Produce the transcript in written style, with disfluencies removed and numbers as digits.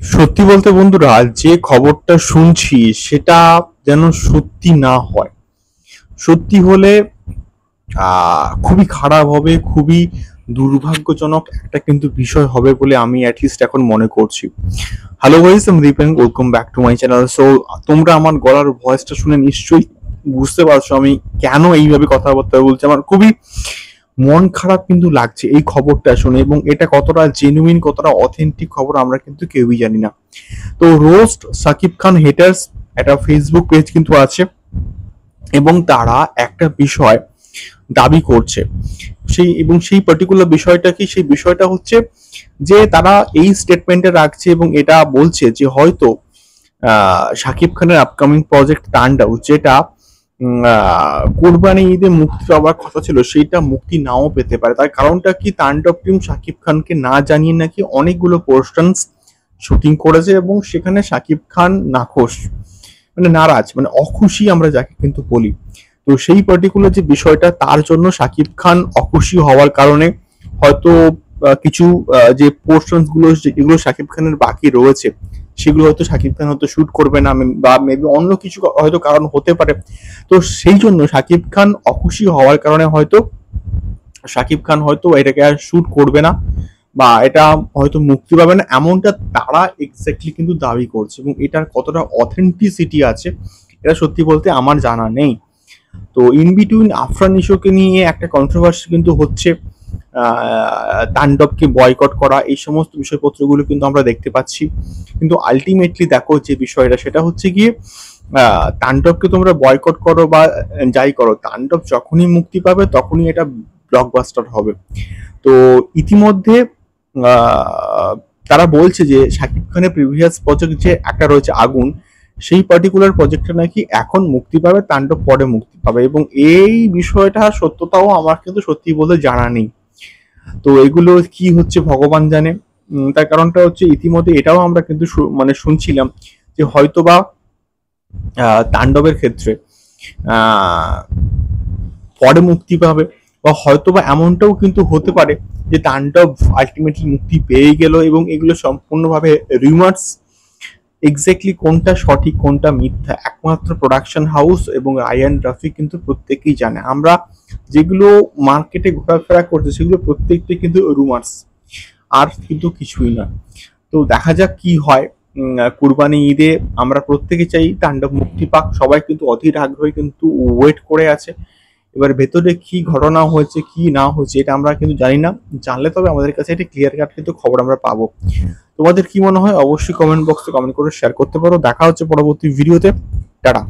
সত্যি বলতে বন্ধুরা, যে খবরটা শুনছি সেটা যেন সত্যি না হয়। সত্যি হলে খুবই খারাপ হবে, খুবই দুর্ভাগ্যজনক একটা কিন্তু বিষয় হবে বলে আমি অ্যাটলিস্ট এখন মনে করছি। হ্যালো গাইস, আমি Dipen, welcome back to my channel. So তোমরা আমার গলার ভয়েসটা শুনে নিশ্চয়ই বুঝতে পারছো আমি কেন এইভাবে কথাবার্তা বলছি। আমার খুবই মন খারাপ কিন্তু লাগছে এই খবরটা শুনে, এবং এটা কতটা জেনুইন, কতটা অথেন্টিক খবর আমরা কিন্তু কেউই জানি না। তো রোস্ট সাকিব খান হেটার্স একটা ফেসবুক পেজ কিন্তু আছে, এবং তারা একটা বিষয় দাবি করছে। সেই পার্টিকুলার বিষয়টা কি, সেই বিষয়টা হচ্ছে যে তারা এই স্টেটমেন্টে রাখছে এবং এটা বলছে যে হয়তো শাকিব খানের আপকামিং প্রজেক্ট তাণ্ডব, যেটা কোরবানি ঈদে মুক্তি পাওয়ার কথা ছিল, সেইটা মুক্তি নাও পেতে পারে। তার কারণটা কি, তাণ্ডব টিম শাকিব খানকে না জানিয়ে নাকি অনেকগুলো পোর্শনস শুটিং করেছে, এবং সেখানে শাকিব খান নাখোশ, মানে নারাজ, মানে অখুশি আমরা যাকে কিন্তু বলি। তো সেই পার্টিকুলার যে বিষয়টা, তার জন্য শাকিব খান অখুশি হওয়ার কারণে হয়তো কিছু যে পোর্শনস গুলো যেগুলো শাকিব খানের বাকি রয়েছে, সেগুলো হয়তো শাকিব খান হয়তো শুট করবে না, বা মেবি অন্য কিছু হয়তো কারণ হতে পারে। তো সেই জন্য শাকিব খান অখুশি হওয়ার কারণে হয়তো শাকিব খান হয়তো এটাকে আর শুট করবে না, বা এটা হয়তো মুক্তি পাবে না, এমনটা তারা এক্স্যাক্টলি কিন্তু দাবি করছে। এবং এটার কতটা অথেন্টিসিটি আছে এটা সত্যি বলতে আমার জানা নেই। তো ইন বিটুইন আফরান নিশোকে নিয়ে একটা কন্ট্রোভার্সি কিন্তু হচ্ছে, তাণ্ডবকে বয়কট করা, এই সমস্ত বিষয়পত্রগুলো কিন্তু আমরা দেখতে পাচ্ছি। কিন্তু আলটিমেটলি দেখো যে বিষয়টা, সেটা হচ্ছে গিয়ে তাণ্ডবকে তোমরা বয়কট করো বা যাই করো, তাণ্ডব যখনই মুক্তি পাবে তখনই এটা ব্লকবাস্টার হবে। তো ইতিমধ্যে আহ, তারা বলছে যে শাকিব খানের প্রিভিয়াস প্রজেক্ট যে একটা রয়েছে আগুন, সেই পার্টিকুলার প্রজেক্টটা নাকি এখন মুক্তি পাবে, তাণ্ডব পরে মুক্তি পাবে। এবং এই বিষয়টা সত্যতাও আমার কিন্তু সত্যি বলতে জানা নেই। তো এগুলো কি হচ্ছে ভগবান জানে। তার কারণটা হচ্ছে ইতিমধ্যে এটাও আমরা কিন্তু মানে শুনছিলাম যে হয়তোবা তাণ্ডবের ক্ষেত্রে আহ পরে মুক্তি পাবে, বা হয়তোবা এমনটাও কিন্তু হতে পারে যে তাণ্ডব আলটিমেটলি মুক্তি পেয়ে গেল, এবং এগুলো সম্পূর্ণভাবে রিউমার্স। এক্স্যাক্টলি কোনটা সঠিক কোনটা মিথ্যা একমাত্র প্রোডাকশন হাউস এবং আয়ান রাফি কিন্তু প্রত্যেকেই জানে। আমরা যেগুলো মার্কেটে ঘোরাফেরা করছে সেগুলো প্রত্যেকটি কিন্তু রুমার্স, আর কিন্তু কিছুই না। তো দেখা যাক কি হয়। কুরবানি ঈদে আমরা প্রত্যেকে চাই তাণ্ডব মুক্তি পাক, সবাই কিন্তু অধীর আগ্রহে কিন্তু ওয়েট করে আছে। এবার ভেতরে কি ঘটনা হয়েছে কি না হয়েছে এটা আমরা কিন্তু জানি না। জানলে তবে আমাদের কাছে একটা ক্লিয়ার কাট কিন্তু খবর আমরা পাবো। তোমাদের কি মনে হয় অবশ্যই কমেন্ট বক্সে কমেন্ট করে শেয়ার করতে পারো। দেখা হচ্ছে পরবর্তী ভিডিওতে। টাটা।